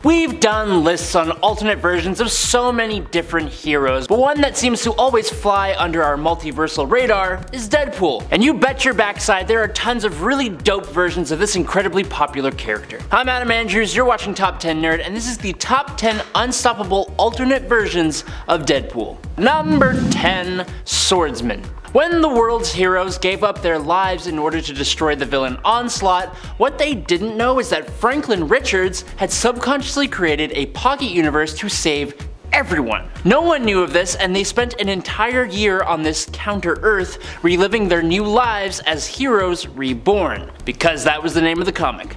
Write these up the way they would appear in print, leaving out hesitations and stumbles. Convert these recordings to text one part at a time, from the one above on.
We've done lists on alternate versions of so many different heroes, but one that seems to always fly under our multiversal radar is Deadpool. And you bet your backside there are tons of really dope versions of this incredibly popular character. I'm Adam Andrews, you're watching Top 10 Nerd, and this is the top 10 unstoppable alternate versions of Deadpool. Number 10, Swordsman. When the world's heroes gave up their lives in order to destroy the villain Onslaught, what they didn't know is that Franklin Richards had subconsciously created a pocket universe to save everyone. No one knew of this, and they spent an entire year on this counter-Earth reliving their new lives as heroes reborn, because that was the name of the comic.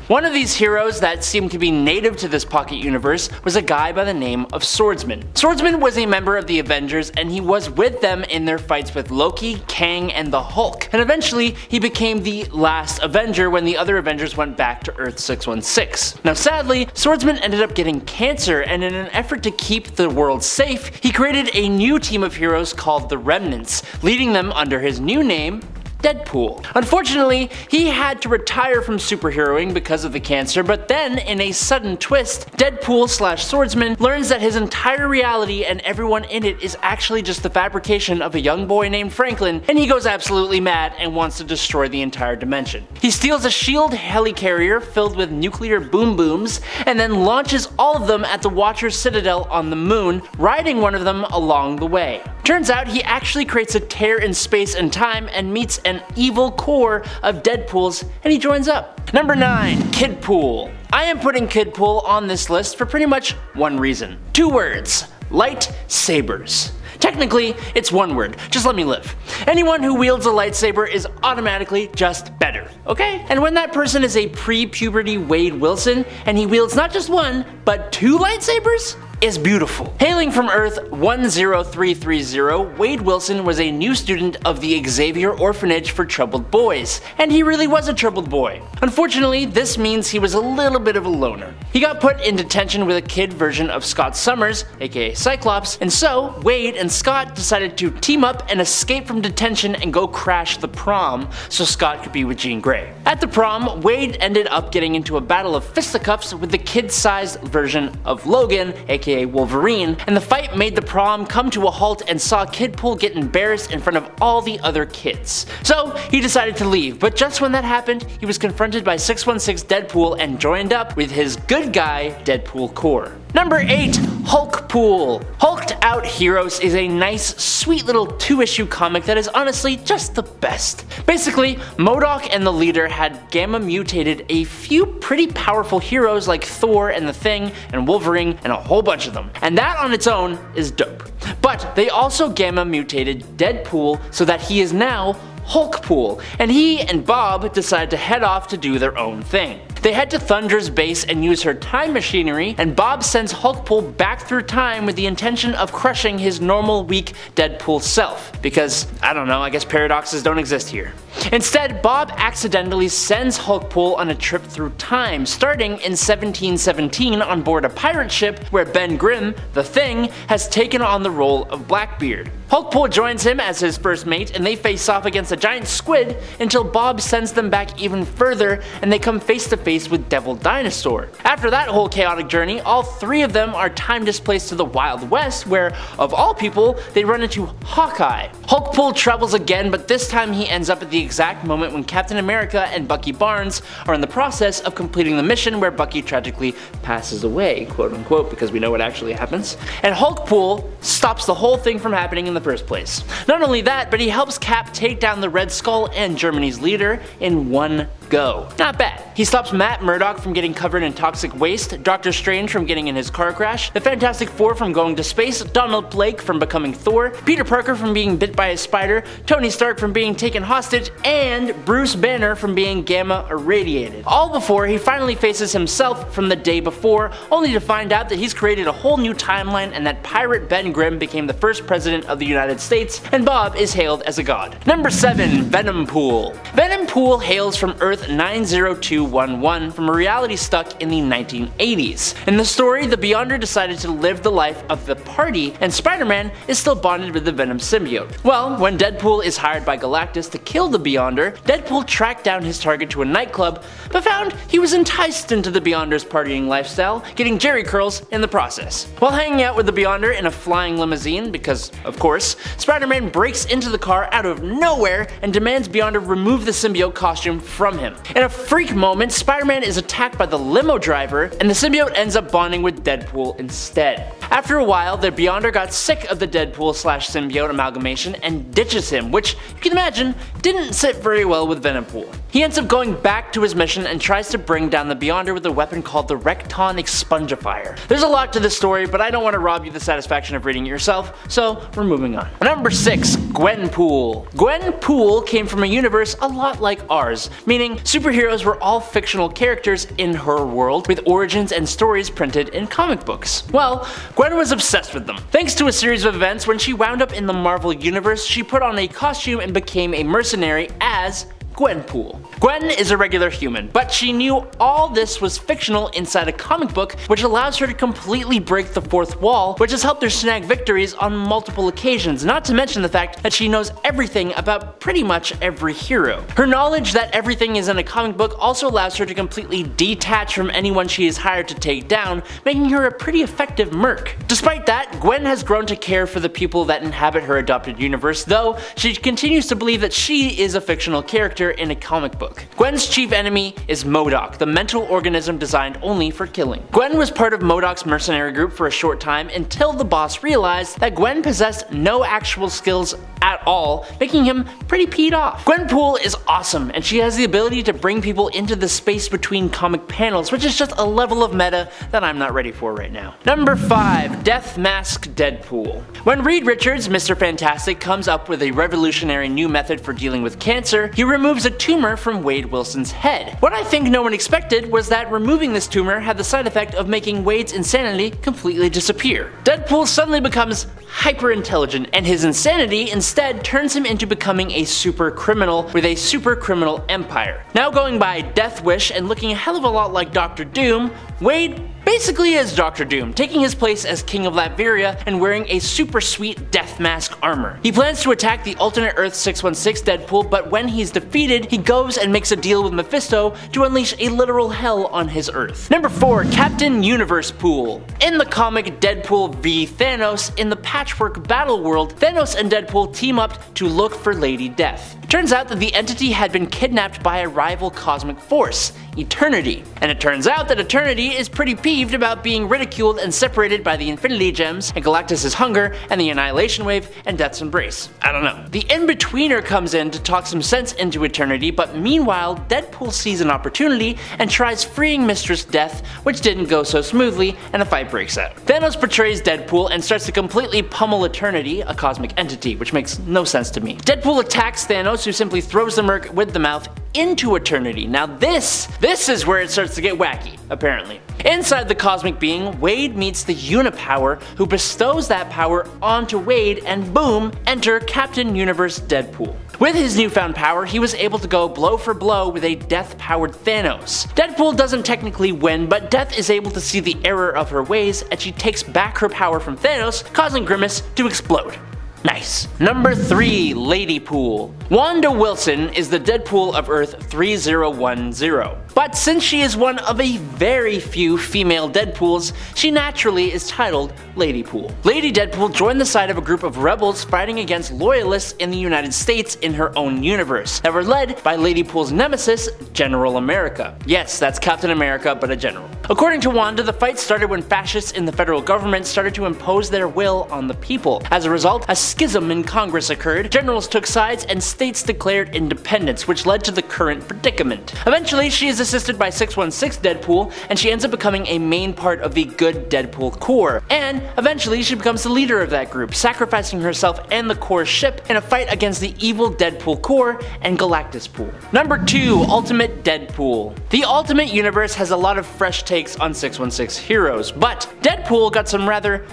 One of these heroes that seemed to be native to this pocket universe was a guy by the name of Swordsman. Swordsman was a member of the Avengers, and he was with them in their fights with Loki, Kang, and the Hulk, and eventually he became the last Avenger when the other Avengers went back to Earth 616. Now sadly, Swordsman ended up getting cancer, and in an effort to keep the world safe, he created a new team of heroes called the Remnants, leading them under his new name, Deadpool. Unfortunately, he had to retire from superheroing because of the cancer, but then, in a sudden twist, Deadpool/Swordsman learns that his entire reality and everyone in it is actually just the fabrication of a young boy named Franklin, and he goes absolutely mad and wants to destroy the entire dimension. He steals a SHIELD helicarrier filled with nuclear boom booms, and then launches all of them at the Watcher's Citadel on the moon, riding one of them along the way. Turns out he actually creates a tear in space and time and meets an evil core of Deadpool's, and he joins up. Number 9, Kid Pool. I am putting Kid Pool on this list for pretty much one reason. 2 words: lightsabers. Technically, it's 1 word, just let me live. Anyone who wields a lightsaber is automatically just better, okay? And when that person is a pre-puberty Wade Wilson, and he wields not just 1, but 2 lightsabers, is beautiful. Hailing from Earth 10330, Wade Wilson was a new student of the Xavier Orphanage for Troubled Boys, and he really was a troubled boy. Unfortunately, this means he was a little bit of a loner. He got put in detention with a kid version of Scott Summers, aka Cyclops, and so Wade and Scott decided to team up and escape from detention and go crash the prom so Scott could be with Jean Grey. At the prom, Wade ended up getting into a battle of fisticuffs with the kid-sized version of Logan, aka Wolverine, and the fight made the prom come to a halt and saw Kid Pool get embarrassed in front of all the other kids. So he decided to leave, but just when that happened, he was confronted by 616 Deadpool and joined up with his good guy Deadpool Core. Number 8, Hulk Pool. Hulked Out Heroes is a nice, sweet little 2-issue comic that is honestly just the best. Basically, MODOK and the leader had gamma mutated a few pretty powerful heroes like Thor and the Thing and Wolverine and a whole bunch of them, and that on its own is dope. But they also gamma mutated Deadpool so that he is now Hulk Pool, and he and Bob decided to head off to do their own thing. They head to Thunder's base and use her time machinery, and Bob sends Hulk Pool back through time with the intention of crushing his normal weak Deadpool self. Because, I don't know, I guess paradoxes don't exist here. Instead, Bob accidentally sends Hulk Pool on a trip through time, starting in 1717 on board a pirate ship where Ben Grimm, the Thing, has taken on the role of Blackbeard. Hulk Pool joins him as his first mate, and they face off against a giant squid until Bob sends them back even further and they come face to face with Devil Dinosaur. After that whole chaotic journey, all 3 of them are time displaced to the Wild West where, of all people, they run into Hawkeye. Hulk Pool travels again, but this time he ends up at the exact moment when Captain America and Bucky Barnes are in the process of completing the mission where Bucky tragically passes away, quote unquote, because we know what actually happens. And Hulk Pool stops the whole thing from happening in the first place. Not only that, but he helps Cap take down the Red Skull and Germany's leader in one go. Not bad. He stops Matt Murdock from getting covered in toxic waste, Doctor Strange from getting in his car crash, the Fantastic Four from going to space, Donald Blake from becoming Thor, Peter Parker from being bit by a spider, Tony Stark from being taken hostage, and Bruce Banner from being gamma irradiated. All before he finally faces himself from the day before, only to find out that he's created a whole new timeline and that pirate Ben Grimm became the first president of the United States, and Bob is hailed as a god. Number 7, Venom Pool. Venom Pool hails from Earth Earth 90211 from a reality stuck in the 1980s. In the story, the Beyonder decided to live the life of the party, and Spider-Man is still bonded with the Venom symbiote. Well, when Deadpool is hired by Galactus to kill the Beyonder, Deadpool tracked down his target to a nightclub, but found he was enticed into the Beyonder's partying lifestyle, getting jerry curls in the process. While hanging out with the Beyonder in a flying limousine, because of course, Spider-Man breaks into the car out of nowhere and demands Beyonder remove the symbiote costume from him. In a freak moment, Spider-Man is attacked by the limo driver, and the symbiote ends up bonding with Deadpool instead. After a while, the Beyonder got sick of the Deadpool/symbiote amalgamation and ditches him, which you can imagine didn't sit very well with Venom Pool. He ends up going back to his mission and tries to bring down the Beyonder with a weapon called the Recton Expungifier. There's a lot to this story, but I don't want to rob you the satisfaction of reading it yourself, so we're moving on. Number 6. Gwen Pool. Gwen Pool came from a universe a lot like ours, meaning superheroes were all fictional characters in her world, with origins and stories printed in comic books. Well, Gwen was obsessed with them. Thanks to a series of events, when she wound up in the Marvel universe, she put on a costume and became a mercenary as Gwen Pool. Gwen is a regular human, but she knew all this was fictional inside a comic book, which allows her to completely break the fourth wall, which has helped her snag victories on multiple occasions, not to mention the fact that she knows everything about pretty much every hero. Her knowledge that everything is in a comic book also allows her to completely detach from anyone she is hired to take down, making her a pretty effective merc. Despite that, Gwen has grown to care for the people that inhabit her adopted universe, though she continues to believe that she is a fictional character in a comic book. Gwen's chief enemy is MODOK, the mental organism designed only for killing. Gwen was part of MODOK's mercenary group for a short time until the boss realized that Gwen possessed no actual skills at all, making him pretty peed off. Gwen Pool is awesome, and she has the ability to bring people into the space between comic panels, which is just a level of meta that I'm not ready for right now. Number 5. Death Mask Deadpool. When Reed Richards, Mr. Fantastic, comes up with a revolutionary new method for dealing with cancer, he removes a tumor from Wade Wilson's head. What I think no one expected was that removing this tumor had the side effect of making Wade's insanity completely disappear. Deadpool suddenly becomes hyper intelligent, and his insanity instead turns him into becoming a super criminal with a super criminal empire. Now going by Death Wish and looking a hell of a lot like Dr. Doom, Wade basically is Dr. Doom, taking his place as King of Latveria and wearing a super sweet death mask armor. He plans to attack the alternate Earth 616 Deadpool, but when he's defeated, he goes and makes a deal with Mephisto to unleash a literal hell on his Earth. Number 4. Captain Universe Pool. In the comic Deadpool v Thanos, in the Patchwork Battle World, Thanos and Deadpool team up to look for Lady Death. Turns out that the entity had been kidnapped by a rival cosmic force, Eternity. And it turns out that Eternity is pretty peeved about being ridiculed and separated by the Infinity Gems, and Galactus' hunger, and the Annihilation Wave, and Death's Embrace. I don't know. The in-betweener comes in to talk some sense into Eternity, but meanwhile, Deadpool sees an opportunity and tries freeing Mistress Death, which didn't go so smoothly, and a fight breaks out. Thanos betrays Deadpool and starts to completely pummel Eternity, a cosmic entity, which makes no sense to me. Deadpool attacks Thanos, who simply throws the merc with the mouth into Eternity. Now this is where it starts to get wacky, apparently. Inside the cosmic being, Wade meets the Unipower, who bestows that power onto Wade, and boom, enter Captain Universe Deadpool. With his newfound power, he was able to go blow for blow with a death-powered Thanos. Deadpool doesn't technically win, but Death is able to see the error of her ways, and she takes back her power from Thanos, causing Grimace to explode. Nice. Number 3. Lady Pool. Wanda Wilson is the Deadpool of Earth 3010. But since she is one of a very few female Deadpools, she naturally is titled Lady Pool. Lady Deadpool joined the side of a group of rebels fighting against loyalists in the United States in her own universe, that were led by Lady Pool's nemesis, General America. Yes, that's Captain America, but a general. According to Wanda, the fight started when fascists in the federal government started to impose their will on the people. As a result, a schism in Congress occurred, generals took sides, and states declared independence, which led to the current predicament. Eventually, she is is assisted by 616 Deadpool, and she ends up becoming a main part of the good Deadpool Corps, and eventually she becomes the leader of that group, sacrificing herself and the Corps' ship in a fight against the evil Deadpool Corps and Galactus Pool. Number 2. Ultimate Deadpool. The Ultimate Universe has a lot of fresh takes on 616 heroes, but Deadpool got some rather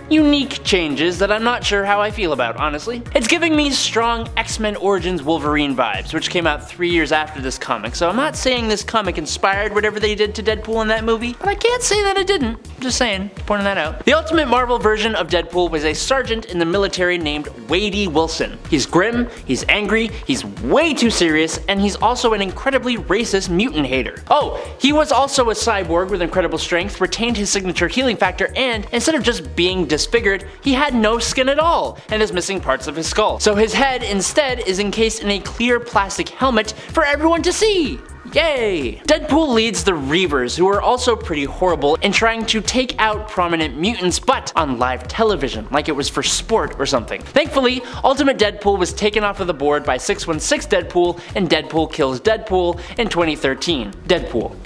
unique changes that I'm not sure how I feel about, honestly. It's giving me strong X-Men Origins Wolverine vibes, which came out 3 years after this comic, so I'm not saying this comic inspired whatever they did to Deadpool in that movie, but I can't say that it didn't. Just saying, pointing that out. The Ultimate Marvel version of Deadpool was a sergeant in the military named Wadey Wilson. He's grim, he's angry, he's way too serious, and he's also an incredibly racist mutant hater. Oh, he was also a cyborg with incredible strength, retained his signature healing factor, and instead of just being disfigured, he had no skin at all, and is missing parts of his skull. So his head instead is encased in a clear plastic helmet for everyone to see! Yay! Deadpool leads the Reavers, who are also pretty horrible in trying to take out prominent mutants, but on live television, like it was for sport or something. Thankfully, Ultimate Deadpool was taken off of the board by 616 Deadpool and Deadpool Kills Deadpool in 2013. Deadpool.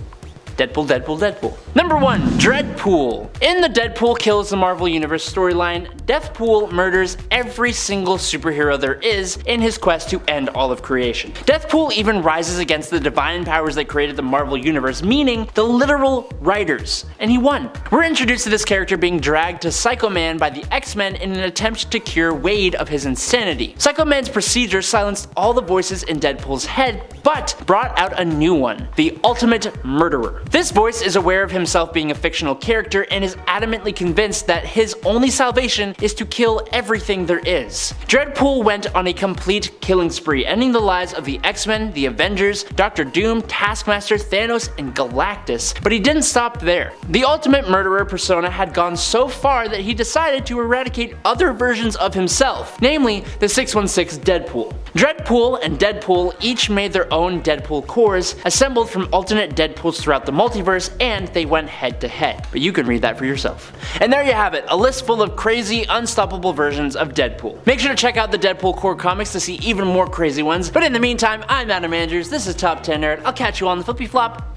Number 1. Dreadpool. In the Deadpool Kills the Marvel Universe storyline, Deathpool murders every single superhero there is in his quest to end all of creation. Deathpool even rises against the divine powers that created the Marvel Universe, meaning the literal writers, and he won. We're introduced to this character being dragged to Psycho Man by the X-Men in an attempt to cure Wade of his insanity. Psycho Man's procedure silenced all the voices in Deadpool's head, but brought out a new one, the Ultimate Murderer. This voice is aware of himself being a fictional character and is adamantly convinced that his only salvation is to kill everything there is. Dreadpool went on a complete killing spree, ending the lives of the X-Men, the Avengers, Dr. Doom, Taskmaster, Thanos, and Galactus, but he didn't stop there. The Ultimate Murderer persona had gone so far that he decided to eradicate other versions of himself, namely the 616 Deadpool. Dreadpool and Deadpool each made their own Deadpool cores, assembled from alternate Deadpools throughout the multiverse, and they went head to head. But you can read that for yourself. And there you have it, a list full of crazy, unstoppable versions of Deadpool. Make sure to check out the Deadpool core comics to see even more crazy ones, but in the meantime, I'm Adam Andrews, this is Top 10 Nerd, I'll catch you on the flippy flop.